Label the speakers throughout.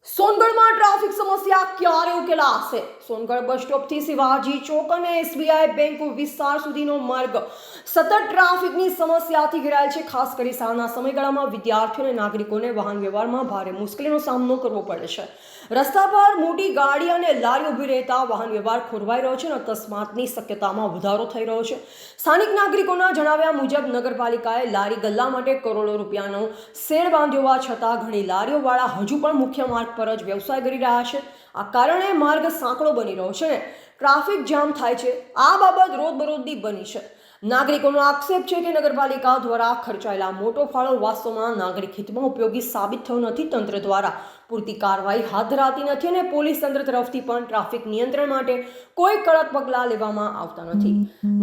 Speaker 1: સોનગઢમાં traffic સમસ્યા ક્યારે ઉકેલાશે? સોનગઢ બસ સ્ટોપથી શિવાજી ચોક અને એસબીઆઈ બેંક વિસ્તાર સુધીનો માર્ગ સતત ટ્રાફિકની સમસ્યાથી ઘેરાયેલ છે. ખાસ કરી શાળાના સમયગાળામાં વિદ્યાર્થીઓ અને નાગરિકોને વાહન વ્યવહારમાં ભારે મુશ્કેલીનો સામનો કરવો પડે છે. રસ્તા પર મોટી ગાડી અને લારી ઊભી રહેતા વાહન વ્યવહાર ખોરવાઈ રહ્યો છે અને અકસ્માતની શક્યતામાં વધારો થઈ રહ્યો છે. સ્થાનિક નાગરિકોના જણાવ્યા મુજબ નગરપાલિકાએ લારી ગલ્લા માટે કરોડો રૂપિયાનો શેડ બાંધ્યો હોવા છતાં ઘણી લારીઓવાળા હજુ પણ મુખ્ય માર્ગ પર જ વ્યવસાય કરી રહ્યા છે. આ કારણે માર્ગ સાંકડો બની રહ્યો છે ને ટ્રાફિક જામ થાય છે. આ બાબત રોજબરોજની બની છે. નાગરિકોનો આક્ષેપ છે કે નગરપાલિકા દ્વારા ખર્ચાયેલા મોટો ફાળો વાસ્તવમાં નાગરિક હિતમાં ઉપયોગી સાબિત થયો નથી. તંત્ર દ્વારા પૂરતી કાર્યવાહી હાથ ધરાતી નથી અને પોલીસ તંત્ર તરફથી પણ ટ્રાફિક નિયંત્રણ માટે કોઈ કડક પગલાં લેવામાં આવતા નથી.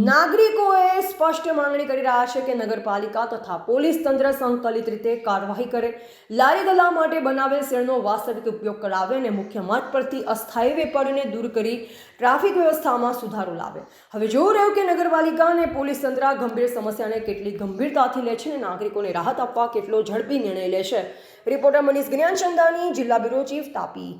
Speaker 1: નાગરિકોએ સ્પષ્ટ માંગણી કરી રહ્યા છે કે નગરપાલિકા તથા પોલીસ તંત્ર સંકલિત રીતે કાર્યવાહી કરે, લારી ગલ્લા માટે બનાવેલ શેડનો વાસ્તવિક ઉપયોગ કરાવે અને મુખ્ય માર્ગ પરથી અસ્થાયી વેપારીઓને દૂર કરી ટ્રાફિક વ્યવસ્થામાં સુધારો લાવે. હવે જોવું રહ્યું કે નગરપાલિકા અને પોલીસ તંત્ર આ ગંભીર સમસ્યાને કેટલી ગંભીરતાથી લે છે અને નાગરિકોને રાહત આપવા કેટલો ઝડપી નિર્ણય લે છે. રિપોર્ટર મનીષ જ્ઞાનચંદાની, જિલ્લા બ્યુરો ચીફ, તાપી.